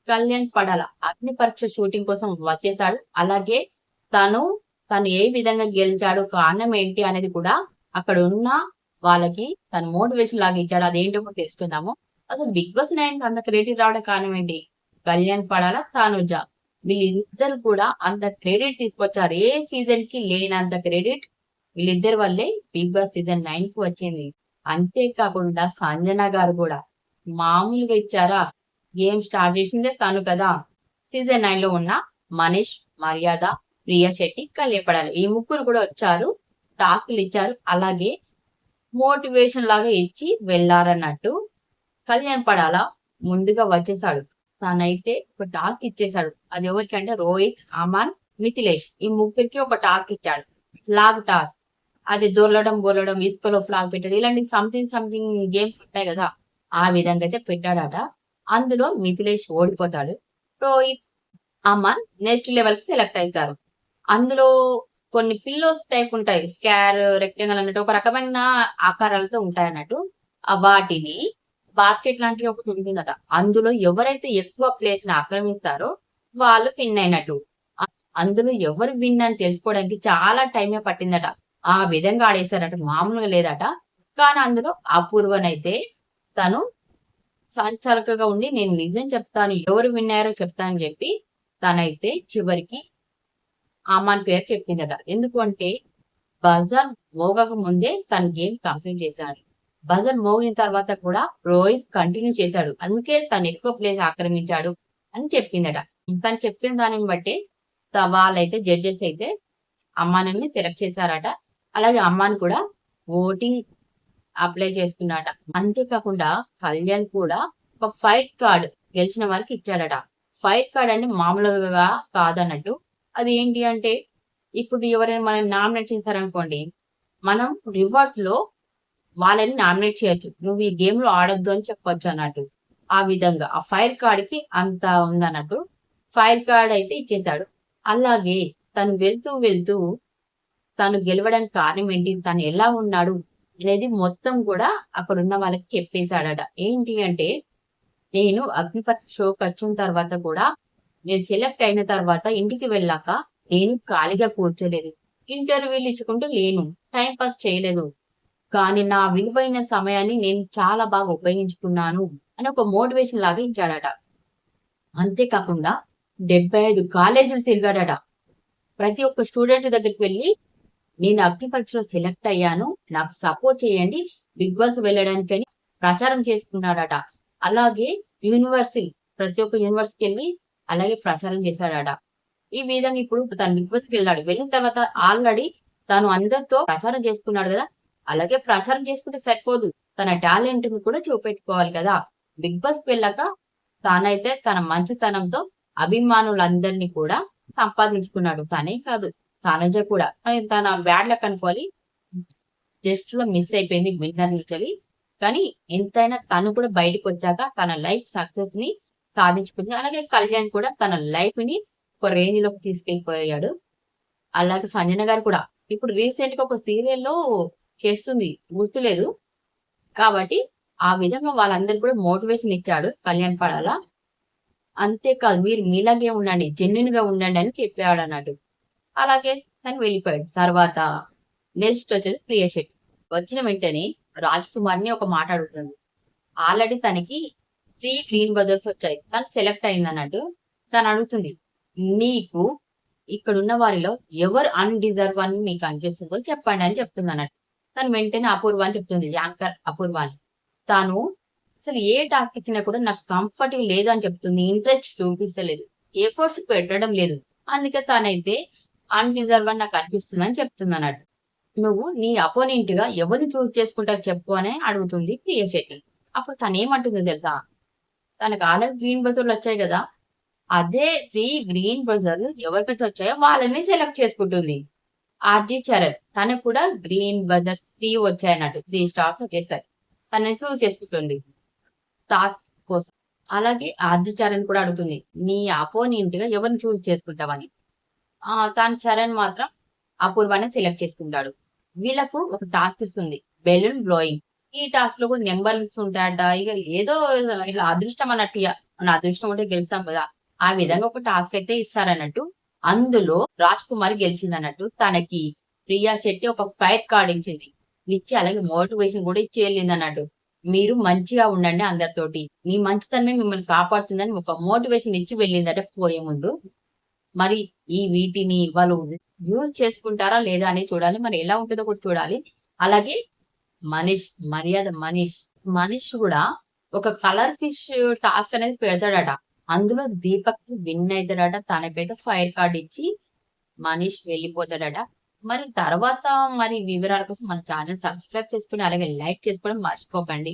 కళ్యాణ్ పడాల అగ్ని పరీక్ష షూటింగ్ కోసం వచ్చేసాడు. అలాగే తను తను ఏ విధంగా గెలిచాడు, కారణం ఏంటి అనేది కూడా అక్కడ ఉన్న వాళ్ళకి తను మోటివేషన్ లాగా ఇచ్చాడు. అదేంటో కూడా తెలుసుకుందాము. అసలు బిగ్ బాస్ 9 అంత క్రెడిట్ రావడం కారణం ఏంటి? కళ్యాణ్ పడాల, తనుజ వీళ్ళిద్దరు కూడా అంత క్రెడిట్ తీసుకొచ్చారు. ఏ సీజన్ కి లేనంత క్రెడిట్ వీళ్ళిద్దరి వల్లే బిగ్ బాస్ సీజన్ 9 కి వచ్చింది. అంతేకాకుండా సంజన గారు కూడా మామూలుగా ఇచ్చారా? గేమ్ స్టార్ట్ చేసిందే తను కదా. సీజన్ 9 లో ఉన్న మనీష్, మర్యాద, ప్రియా శెట్టి, కళ్యాణ్ పడాలి ఈ ముగ్గురు కూడా వచ్చారు. టాస్క్లు ఇచ్చారు. అలాగే మోటివేషన్ లాగా ఇచ్చి వెళ్ళారన్నట్టు. కళ్యాణ్ పడాల ముందుగా వచ్చేసాడు. తనైతే ఒక టాస్క్ ఇచ్చేసాడు. అది ఎవరికంటే రోహిత్, అమన్, మిథిలేష్ ఈ ముగ్గురికి ఒక టాస్క్ ఇచ్చాడు. Flag task. అది దొరలడం, బొరలడం, ఇసుకలో ఫ్లాగ్ పెట్టడం ఇలాంటి సంథింగ్ సంథింగ్ గేమ్స్ ఉంటాయి కదా. ఆ విధంగా అయితే పెట్టాడట. అందులో మిథిలేష్ ఓడిపోతాడు. రోహిత్, అమన్ నెక్స్ట్ లెవెల్ కి సెలెక్ట్ అవుతారు. అందులో కొన్ని పిల్లోస్ టైప్ ఉంటాయి. స్క్వేర్, రెక్టాంగల్ అన్నట్టు ఒక రకమైన ఆకారాలతో ఉంటాయి అన్నట్టు. వాటిని బాస్కెట్ లాంటివి ఒకటి ఉంటుందట. అందులో ఎవరైతే ఎక్కువ ప్లేస్ ని ఆక్రమిస్తారో వాళ్ళు విన్ అయినట్టు. అందులో ఎవరు విన్ అని తెలుసుకోవడానికి చాలా టైమే పట్టిందట. ఆ విధంగా ఆడేశారట. మామూలుగా లేదట. కానీ అందులో అపూర్వనైతే తను సంచాలకగా ఉండి నేను నిజం చెప్తాను, ఎవరు విన్నారో చెప్తానని చెప్పి తనైతే చివరికి అమ్మాన్ పేరు చెప్పిందట. ఎందుకు అంటే బజర్ మోగక ముందే తన గేమ్ కంప్లీట్ చేశాడు. బజర్ మోగిన తర్వాత కూడా రోహిత్ కంటిన్యూ చేశాడు. అందుకే తను ఎక్కువ ప్లేస్ ఆక్రమించాడు అని చెప్పిందట. తను చెప్పిన దానిని బట్టి వాళ్ళైతే జడ్జెస్ అయితే అమ్మాని సెలెక్ట్ చేశారట. అలాగే అమ్మాని కూడా ఓటింగ్ అప్లై చేసుకున్నాట. అంతేకాకుండా కళ్యాణ్ కూడా ఒక ఫైట్ కార్డ్ గెలిచిన వారికి ఇచ్చాడట. ఫైట్ కార్డ్ అంటే మామూలుగా కాదన్నట్టు. అది ఏంటి అంటే ఇప్పుడు ఎవరైనా మనం నామినేట్ చేశారనుకోండి, మనం రివర్స్ లో వాళ్ళని నామినేట్ చేయొచ్చు. నువ్వు ఈ గేమ్ లో ఆడొద్దు అని చెప్పొచ్చు అన్నట్టు. ఆ విధంగా ఆ ఫైర్ కార్డ్ కి అంత ఉందన్నట్టు. ఫైర్ కార్డ్ అయితే ఇచ్చేశాడు. అలాగే తను వెళ్తూ వెళ్తూ తను గెలవడానికి కారణం ఏంటి, తను ఎలా ఉన్నాడు అనేది మొత్తం కూడా అక్కడ ఉన్న వాళ్ళకి చెప్పేశాడట. ఏంటి అంటే నేను అగ్నిపత్ షోకి వచ్చిన తర్వాత కూడా నేను సెలెక్ట్ అయిన తర్వాత ఇంటికి వెళ్ళాక నేను ఖాళీగా కూర్చోలేదు, ఇంటర్వ్యూలు ఇచ్చుకుంటూ లేను, టైం పాస్ చేయలేదు, కానీ నా విలువైన సమయాన్ని నేను చాలా బాగా ఉపయోగించుకున్నాను అని ఒక మోటివేషన్ లాగా ఇచ్చాడట. అంతేకాకుండా 75 కాలేజీలు తిరిగాడట. ప్రతి ఒక్క స్టూడెంట్ దగ్గరికి వెళ్ళి నేను అగ్ని పరీక్షలో సెలెక్ట్ అయ్యాను, నాకు సపోర్ట్ చేయండి బిగ్ బాస్ వెళ్ళడానికి అని ప్రచారం చేసుకున్నాడట. అలాగే యూనివర్సిటీ ప్రతి ఒక్క యూనివర్సిటీకి వెళ్ళి అలాగే ప్రచారం చేశాడట. ఈ విధంగా ఇప్పుడు తను బిగ్ బాస్కి వెళ్ళాడు. వెళ్ళిన తర్వాత ఆల్రెడీ తను అందరితో ప్రచారం చేసుకున్నాడు కదా. అలాగే ప్రచారం చేసుకుంటే సరిపోదు, తన టాలెంట్ ని కూడా చూపెట్టుకోవాలి కదా. బిగ్ బాస్ కి వెళ్ళాక తానైతే తన మంచితనంతో అభిమానులందరినీ కూడా సంపాదించుకున్నాడు. తనే కాదు తనుజ కూడా. తన బ్యాడ్ లక్ అనుకోవాలి, జస్ట్ లో మిస్ అయిపోయింది విన్నర్ నుంచి. కానీ ఎంతైనా తను కూడా బయటకు వచ్చాక తన లైఫ్ సక్సెస్ ని సాధించుకుంది. అలాగే కళ్యాణ్ కూడా తన లైఫ్ ని ఒక రేంజ్ లోకి తీసుకెళ్లిపోయాడు. అలాగే సంజన గారు కూడా ఇప్పుడు రీసెంట్ గా ఒక సీరియల్లో చేస్తుంది, గుర్తులేదు. కాబట్టి ఆ విధంగా వాళ్ళందరూ కూడా మోటివేషన్ ఇచ్చాడు కళ్యాణ్ పడాల. అంతేకాదు మీరు మీలాగే ఉండండి, జెన్యున్ గా ఉండండి అని చెప్పాడు అన్నట్టు. అలాగే తను వెళ్ళిపోయాడు. తర్వాత నెక్స్ట్ వచ్చేసి ప్రియా శెట్టి వచ్చిన వెంటనే రాజ్ కుమార్ ని ఒక మాట అడుగుతుంది. ఆల్రెడీ తనకి 3 గ్రీన్ బజర్స్ వచ్చాయి, తను సెలెక్ట్ అయింది అన్నట్టు. తను అడుగుతుంది, నీకు ఇక్కడ ఉన్న వారిలో ఎవరు అన్డిజర్వ్ అని మీకు అనిపిస్తుందో చెప్పండి అని చెప్తుంది అన్నట్టు. తను వెంటనే అపూర్వ అని చెప్తుంది, యాంకర్ అపూర్వ అని. తాను అసలు ఏ టాస్క్ ఇచ్చినా కూడా నాకు కంఫర్ట్ లేదు అని చెప్తుంది. ఇంట్రెస్ట్ చూపిస్తలేదు, ఎఫర్ట్స్ పెట్టడం లేదు. అందుకే తానైతే అన్డిజర్వ్ అని నాకు అనిపిస్తుంది అని చెప్తుంది అన్నట్టు. నువ్వు నీ అపోనెంట్ గా ఎవరిని చూస్ చేసుకుంటావు చెప్పు అని అడుగుతుంది ప్రియా శెట్టి. అప్పుడు తను ఏమంటుందో తెలుసా, తనకు ఆల్రెడీ గ్రీన్ బజర్లు వచ్చాయి కదా, అదే 3 గ్రీన్ బజర్లు ఎవరికైతే వచ్చాయో వాళ్ళని సెలెక్ట్ చేసుకుంటుంది. ఆర్జీ చరణ్ తనకు కూడా గ్రీన్ బజర్స్ 3 వచ్చాయన్నట్టు, 3 స్టార్స్ వచ్చేసాయి. తనని చూస్ చేసుకుంటుంది టాస్క్ కోసం. అలాగే ఆర్జీ చరణ్ కూడా అడుగుతుంది, నీ అపోనెంట్ గా ఎవరిని చూస్ చేసుకుంటావని. తాను చరణ్ మాత్రం అపూర్వాన్ని సెలెక్ట్ చేసుకుంటాడు. వీళ్ళకు ఒక టాస్క్ ఇస్తుంది, బెలూన్ బ్లోయింగ్. ఈ టాస్క్ లో కూడా నెంబర్స్ ఉంటాయట. ఇక ఏదో ఇలా అదృష్టం అన్నట్టు మన అదృష్టం ఉంటే గెలుస్తాం కదా. ఆ విధంగా ఒక టాస్క్ అయితే ఇస్తారన్నట్టు. అందులో రాజ్ కుమార్ గెలిచింది అన్నట్టు. తనకి ప్రియా శెట్టి ఒక ఫైర్ కార్డ్ ఇచ్చింది. ఇచ్చి అలాగే మోటివేషన్ కూడా ఇచ్చి వెళ్ళింది అన్నట్టు. మీరు మంచిగా ఉండండి అందరితోటి. మీ మంచితనమే మిమ్మల్ని కాపాడుతుందని ఒక మోటివేషన్ ఇచ్చి వెళ్ళిందట పోయే ముందు. మరి వీటిని వాళ్ళు యూజ్ చేసుకుంటారా లేదా అని చూడాలి. మరి ఎలా ఉంటుందో కూడా చూడాలి. అలాగే మనీష్ కూడా ఒక కలర్ ఫిష్ టాస్క్ అనేది పెడతాడట. అందులో దీపక్ విన్ అవుతాడట. తనకైతే ఫైర్ కార్డ్ ఇచ్చి మనీష్ వెళ్ళిపోతాడట. మరి తర్వాత మరి వివరాల కోసం మన ఛానల్ సబ్స్క్రైబ్ చేసుకుని అలాగే లైక్ చేసుకోవడం మర్చిపోకండి.